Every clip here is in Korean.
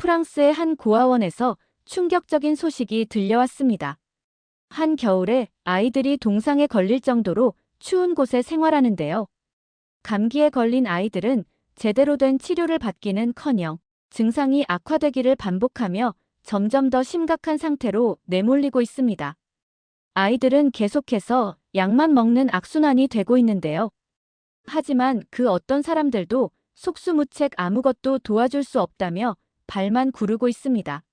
프랑스의 한 고아원에서 충격적인 소식이 들려왔습니다. 한 겨울에 아이들이 동상에 걸릴 정도로 추운 곳에 생활하는데요. 감기에 걸린 아이들은 제대로 된 치료를 받기는커녕 증상이 악화되기를 반복하며 점점 더 심각한 상태로 내몰리고 있습니다. 아이들은 계속해서 약만 먹는 악순환이 되고 있는데요. 하지만 그 어떤 사람들도 속수무책 아무것도 도와줄 수 없다며 발만 구르고 있습니다.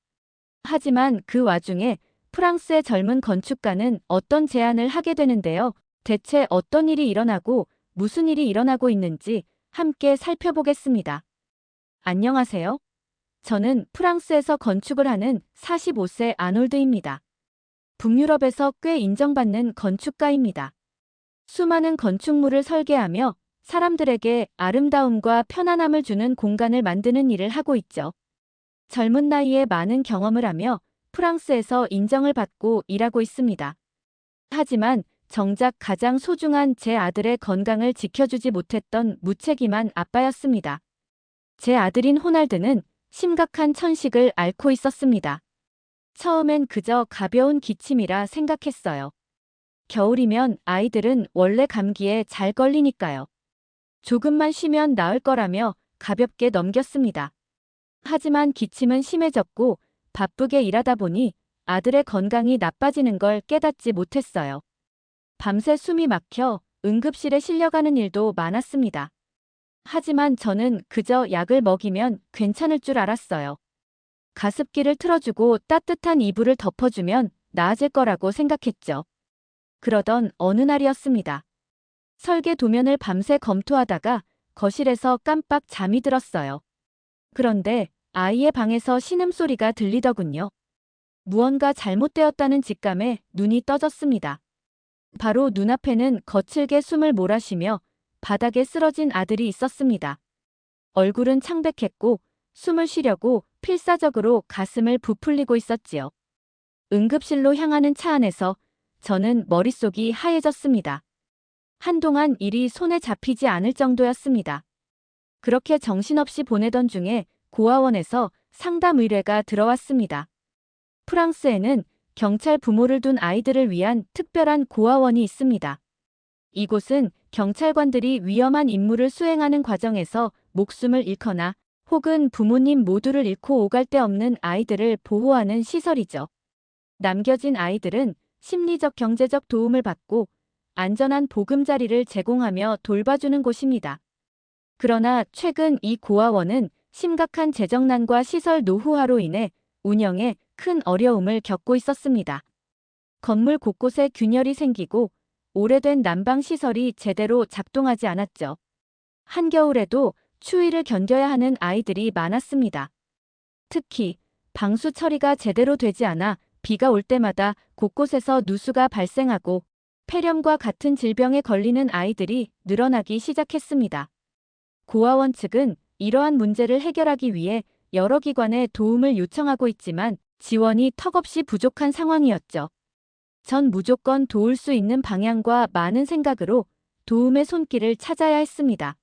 하지만 그 와중에 프랑스의 젊은 건축가는 어떤 제안을 하게 되는데요. 대체 어떤 일이 일어나고 무슨 일이 일어나고 있는지 함께 살펴보겠습니다. 안녕하세요. 저는 프랑스에서 건축을 하는 45세 아놀드입니다. 북유럽에서 꽤 인정받는 건축가입니다. 수많은 건축물을 설계하며 사람들에게 아름다움과 편안함을 주는 공간을 만드는 일을 하고 있죠. 젊은 나이에 많은 경험을 하며 프랑스에서 인정을 받고 일하고 있습니다. 하지만 정작 가장 소중한 제 아들의 건강을 지켜주지 못했던 무책임한 아빠였습니다. 제 아들인 호날드는 심각한 천식을 앓고 있었습니다. 처음엔 그저 가벼운 기침이라 생각했어요. 겨울이면 아이들은 원래 감기에 잘 걸리니까요. 조금만 쉬면 나을 거라며 가볍게 넘겼습니다. 하지만 기침은 심해졌고 바쁘게 일하다 보니 아들의 건강이 나빠지는 걸 깨닫지 못했어요. 밤새 숨이 막혀 응급실에 실려가는 일도 많았습니다. 하지만 저는 그저 약을 먹이면 괜찮을 줄 알았어요. 가습기를 틀어주고 따뜻한 이불을 덮어주면 나아질 거라고 생각했죠. 그러던 어느 날이었습니다. 설계 도면을 밤새 검토하다가 거실에서 깜빡 잠이 들었어요. 그런데 아이의 방에서 신음소리가 들리더군요. 무언가 잘못되었다는 직감에 눈이 떠졌습니다. 바로 눈앞에는 거칠게 숨을 몰아쉬며 바닥에 쓰러진 아들이 있었습니다. 얼굴은 창백했고 숨을 쉬려고 필사적으로 가슴을 부풀리고 있었지요. 응급실로 향하는 차 안에서 저는 머릿속이 하얘졌습니다. 한동안 일이 손에 잡히지 않을 정도였습니다. 그렇게 정신없이 보내던 중에 고아원에서 상담 의뢰가 들어왔습니다. 프랑스에는 경찰 부모를 둔 아이들을 위한 특별한 고아원이 있습니다. 이곳은 경찰관들이 위험한 임무를 수행하는 과정에서 목숨을 잃거나 혹은 부모님 모두를 잃고 오갈 데 없는 아이들을 보호하는 시설이죠. 남겨진 아이들은 심리적 경제적 도움을 받고 안전한 보금자리를 제공하며 돌봐주는 곳입니다. 그러나 최근 이 고아원은 심각한 재정난과 시설 노후화로 인해 운영에 큰 어려움을 겪고 있었습니다. 건물 곳곳에 균열이 생기고 오래된 난방시설이 제대로 작동하지 않았죠. 한겨울에도 추위를 견뎌야 하는 아이들이 많았습니다. 특히 방수 처리가 제대로 되지 않아 비가 올 때마다 곳곳에서 누수가 발생하고 폐렴과 같은 질병에 걸리는 아이들이 늘어나기 시작했습니다. 고아원 측은 이러한 문제를 해결하기 위해 여러 기관에 도움을 요청하고 있지만 지원이 턱없이 부족한 상황이었죠. 전 무조건 도울 수 있는 방향과 많은 생각으로 도움의 손길을 찾아야 했습니다.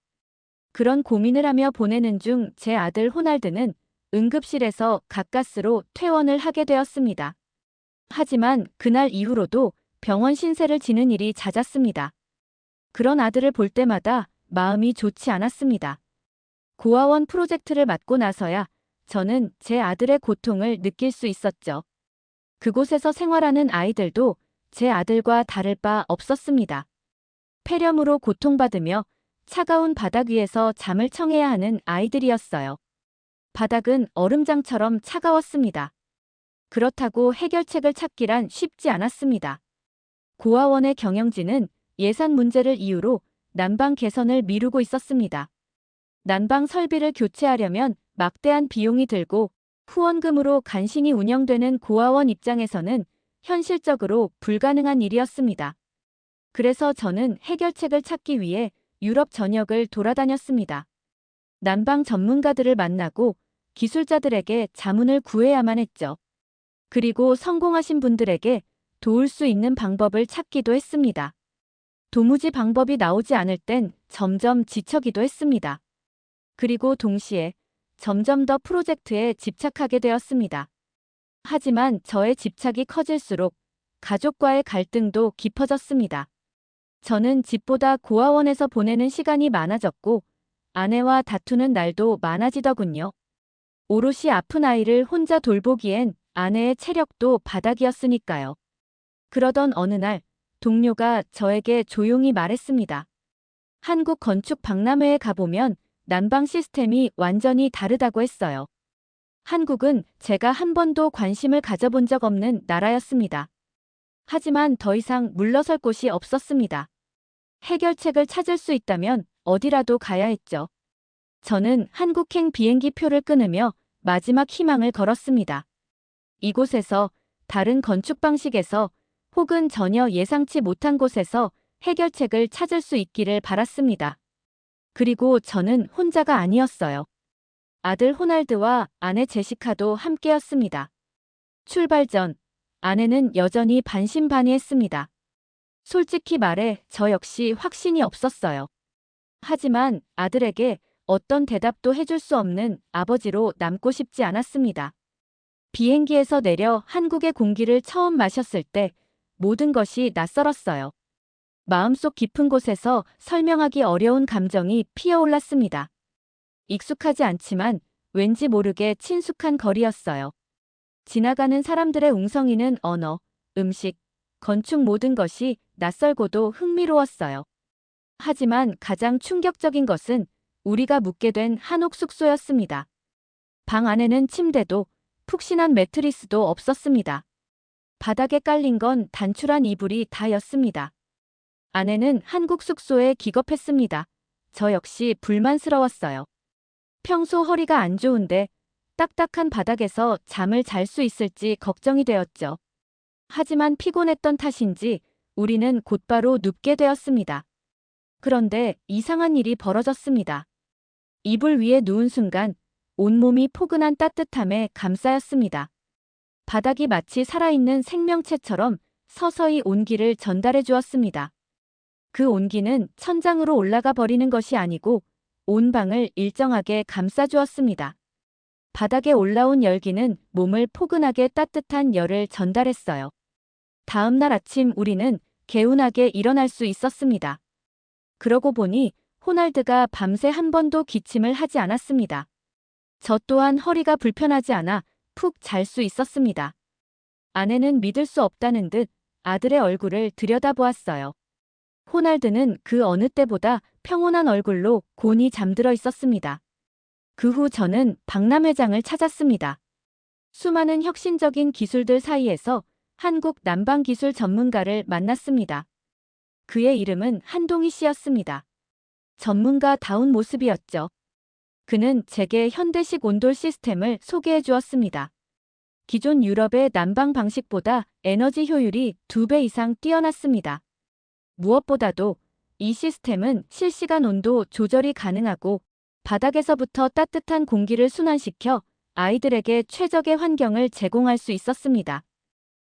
그런 고민을 하며 보내는 중 제 아들 호날드는 응급실에서 가까스로 퇴원을 하게 되었습니다. 하지만 그날 이후로도 병원 신세를 지는 일이 잦았습니다. 그런 아들을 볼 때마다 마음이 좋지 않았습니다. 고아원 프로젝트를 맡고 나서야 저는 제 아들의 고통을 느낄 수 있었죠. 그곳에서 생활하는 아이들도 제 아들과 다를 바 없었습니다. 폐렴으로 고통받으며 차가운 바닥 위에서 잠을 청해야 하는 아이들이었어요. 바닥은 얼음장처럼 차가웠습니다. 그렇다고 해결책을 찾기란 쉽지 않았습니다. 고아원의 경영진은 예산 문제를 이유로 난방 개선을 미루고 있었습니다. 난방 설비를 교체하려면 막대한 비용이 들고 후원금으로 간신히 운영되는 고아원 입장에서는 현실적으로 불가능한 일이었습니다. 그래서 저는 해결책을 찾기 위해 유럽 전역을 돌아다녔습니다. 난방 전문가들을 만나고 기술자들에게 자문을 구해야만 했죠. 그리고 성공하신 분들에게 도울 수 있는 방법을 찾기도 했습니다. 도무지 방법이 나오지 않을 땐 점점 지쳐기도 했습니다. 그리고 동시에 점점 더 프로젝트에 집착하게 되었습니다. 하지만 저의 집착이 커질수록 가족과의 갈등도 깊어졌습니다. 저는 집보다 고아원에서 보내는 시간이 많아졌고 아내와 다투는 날도 많아지더군요. 오롯이 아픈 아이를 혼자 돌보기엔 아내의 체력도 바닥이었으니까요. 그러던 어느 날 동료가 저에게 조용히 말했습니다. 한국 건축 박람회에 가보면 난방 시스템이 완전히 다르다고 했어요. 한국은 제가 한 번도 관심을 가져본 적 없는 나라였습니다. 하지만 더 이상 물러설 곳이 없었습니다. 해결책을 찾을 수 있다면 어디라도 가야 했죠. 저는 한국행 비행기 표를 끊으며 마지막 희망을 걸었습니다. 이곳에서, 다른 건축 방식에서, 혹은 전혀 예상치 못한 곳에서 해결책을 찾을 수 있기를 바랐습니다. 그리고 저는 혼자가 아니었어요. 아들 호날드와 아내 제시카도 함께였습니다. 출발 전 아내는 여전히 반신반의했습니다. 솔직히 말해 저 역시 확신이 없었어요. 하지만 아들에게 어떤 대답도 해줄 수 없는 아버지로 남고 싶지 않았습니다. 비행기에서 내려 한국의 공기를 처음 마셨을 때 모든 것이 낯설었어요. 마음속 깊은 곳에서 설명하기 어려운 감정이 피어올랐습니다. 익숙하지 않지만 왠지 모르게 친숙한 거리였어요. 지나가는 사람들의 웅성이는 언어, 음식, 건축 모든 것이 낯설고도 흥미로웠어요. 하지만 가장 충격적인 것은 우리가 묵게 된 한옥 숙소였습니다. 방 안에는 침대도 푹신한 매트리스도 없었습니다. 바닥에 깔린 건 단출한 이불이 다였습니다. 아내는 한국 숙소에 기겁했습니다. 저 역시 불만스러웠어요. 평소 허리가 안 좋은데 딱딱한 바닥에서 잠을 잘 수 있을지 걱정이 되었죠. 하지만 피곤했던 탓인지 우리는 곧바로 눕게 되었습니다. 그런데 이상한 일이 벌어졌습니다. 이불 위에 누운 순간 온몸이 포근한 따뜻함에 감싸였습니다. 바닥이 마치 살아있는 생명체처럼 서서히 온기를 전달해 주었습니다. 그 온기는 천장으로 올라가 버리는 것이 아니고 온 방을 일정하게 감싸 주었습니다. 바닥에 올라온 열기는 몸을 포근하게 따뜻한 열을 전달했어요. 다음 날 아침 우리는 개운하게 일어날 수 있었습니다. 그러고 보니 호날드가 밤새 한 번도 기침을 하지 않았습니다. 저 또한 허리가 불편하지 않아 푹 잘 수 있었습니다. 아내는 믿을 수 없다는 듯 아들의 얼굴을 들여다보았어요. 호날드는 그 어느 때보다 평온한 얼굴로 곤히 잠들어 있었습니다. 그 후 저는 박람회장을 찾았습니다. 수많은 혁신적인 기술들 사이에서 한국 난방기술 전문가를 만났습니다. 그의 이름은 한동희 씨였습니다. 전문가다운 모습이었죠. 그는 제게 현대식 온돌 시스템을 소개해 주었습니다. 기존 유럽의 난방 방식보다 에너지 효율이 2배 이상 뛰어났습니다. 무엇보다도 이 시스템은 실시간 온도 조절이 가능하고 바닥에서부터 따뜻한 공기를 순환시켜 아이들에게 최적의 환경을 제공할 수 있었습니다.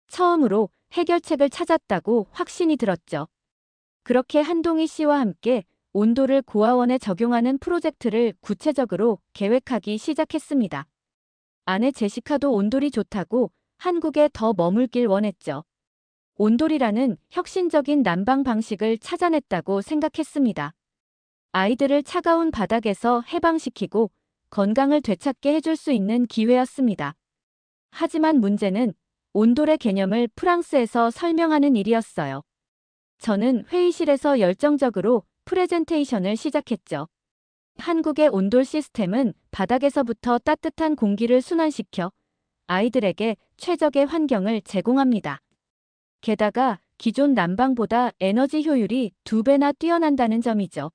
처음으로 해결책을 찾았다고 확신이 들었죠. 그렇게 한동희 씨와 함께 온도를 고아원에 적용하는 프로젝트를 구체적으로 계획하기 시작했습니다. 아내 제시카도 온돌이 좋다고 한국에 더 머물길 원했죠. 온돌이라는 혁신적인 난방 방식을 찾아냈다고 생각했습니다. 아이들을 차가운 바닥에서 해방시키고 건강을 되찾게 해줄 수 있는 기회였습니다. 하지만 문제는 온돌의 개념을 프랑스에서 설명하는 일이었어요. 저는 회의실에서 열정적으로 프레젠테이션을 시작했죠. 한국의 온돌 시스템은 바닥에서부터 따뜻한 공기를 순환시켜 아이들에게 최적의 환경을 제공합니다. 게다가 기존 난방보다 에너지 효율이 2배나 뛰어난다는 점이죠.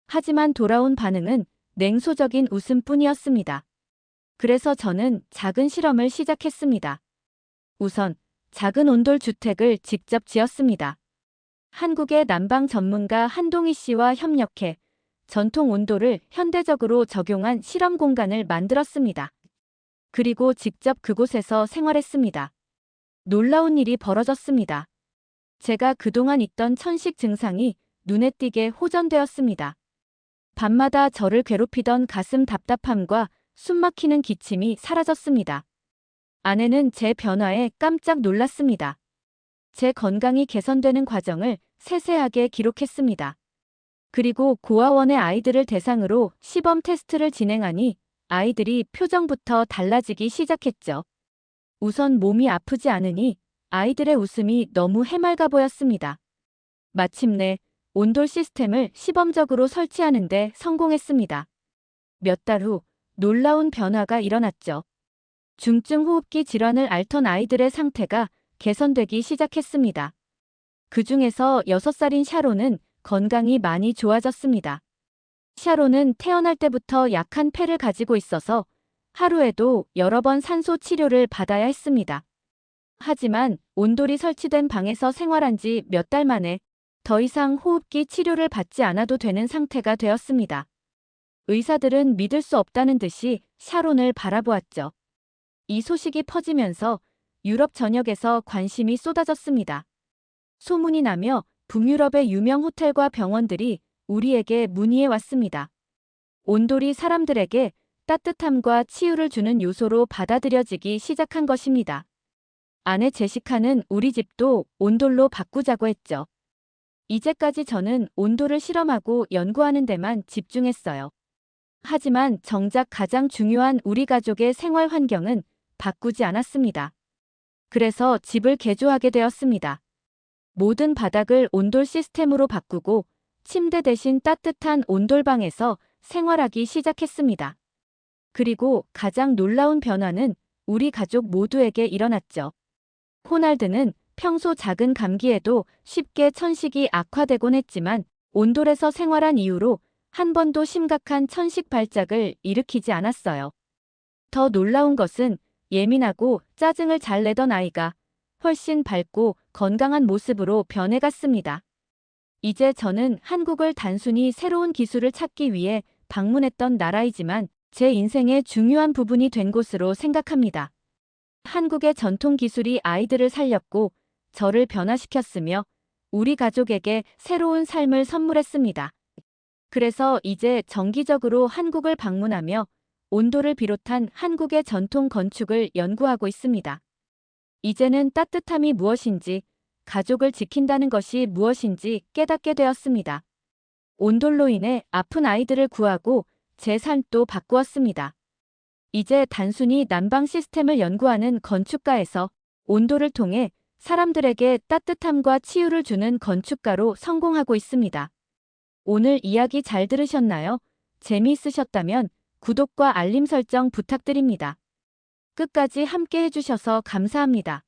하지만 돌아온 반응은 냉소적인 웃음뿐이었습니다. 그래서 저는 작은 실험을 시작했습니다. 우선 작은 온돌 주택을 직접 지었습니다. 한국의 난방 전문가 한동희 씨와 협력해 전통 온돌을 현대적으로 적용한 실험 공간을 만들었습니다. 그리고 직접 그곳에서 생활했습니다. 놀라운 일이 벌어졌습니다. 제가 그동안 있던 천식 증상이 눈에 띄게 호전되었습니다. 밤마다 저를 괴롭히던 가슴 답답함과 숨막히는 기침이 사라졌습니다. 아내는 제 변화에 깜짝 놀랐습니다. 제 건강이 개선되는 과정을 세세하게 기록했습니다. 그리고 고아원의 아이들을 대상으로 시범 테스트를 진행하니 아이들이 표정부터 달라지기 시작했죠. 우선 몸이 아프지 않으니 아이들의 웃음이 너무 해맑아 보였습니다. 마침내 온돌 시스템을 시범적으로 설치하는 데 성공했습니다. 몇 달 후 놀라운 변화가 일어났죠. 중증 호흡기 질환을 앓던 아이들의 상태가 개선되기 시작했습니다. 그 중에서 6살인 샤론은 건강이 많이 좋아졌습니다. 샤론은 태어날 때부터 약한 폐를 가지고 있어서 하루에도 여러 번 산소 치료를 받아야 했습니다. 하지만 온돌이 설치된 방에서 생활한 지 몇 달 만에 더 이상 호흡기 치료를 받지 않아도 되는 상태가 되었습니다. 의사들은 믿을 수 없다는 듯이 샤론을 바라보았죠. 이 소식이 퍼지면서 유럽 전역에서 관심이 쏟아졌습니다. 소문이 나며 북유럽의 유명 호텔과 병원들이 우리에게 문의해 왔습니다. 온돌이 사람들에게 따뜻함과 치유를 주는 요소로 받아들여지기 시작한 것입니다. 아내 제시카는 우리 집도 온돌로 바꾸자고 했죠. 이제까지 저는 온돌을 실험하고 연구하는 데만 집중했어요. 하지만 정작 가장 중요한 우리 가족의 생활 환경은 바꾸지 않았습니다. 그래서 집을 개조하게 되었습니다. 모든 바닥을 온돌 시스템으로 바꾸고 침대 대신 따뜻한 온돌방에서 생활하기 시작했습니다. 그리고 가장 놀라운 변화는 우리 가족 모두에게 일어났죠. 호날드는 평소 작은 감기에도 쉽게 천식이 악화되곤 했지만 온돌에서 생활한 이후로 한 번도 심각한 천식 발작을 일으키지 않았어요. 더 놀라운 것은 예민하고 짜증을 잘 내던 아이가 훨씬 밝고 건강한 모습으로 변해갔습니다. 이제 저는 한국을 단순히 새로운 기술을 찾기 위해 방문했던 나라이지만 제 인생의 중요한 부분이 된 곳으로 생각합니다. 한국의 전통 기술이 아이들을 살렸고 저를 변화시켰으며 우리 가족에게 새로운 삶을 선물했습니다. 그래서 이제 정기적으로 한국을 방문하며 온돌을 비롯한 한국의 전통 건축을 연구하고 있습니다. 이제는 따뜻함이 무엇인지, 가족을 지킨다는 것이 무엇인지 깨닫게 되었습니다. 온돌로 인해 아픈 아이들을 구하고 제 삶도 바꾸었습니다. 이제 단순히 난방 시스템을 연구하는 건축가에서 온돌을 통해 사람들에게 따뜻함과 치유를 주는 건축가로 성공하고 있습니다. 오늘 이야기 잘 들으셨나요? 재미있으셨다면 구독과 알림 설정 부탁드립니다. 끝까지 함께 해주셔서 감사합니다.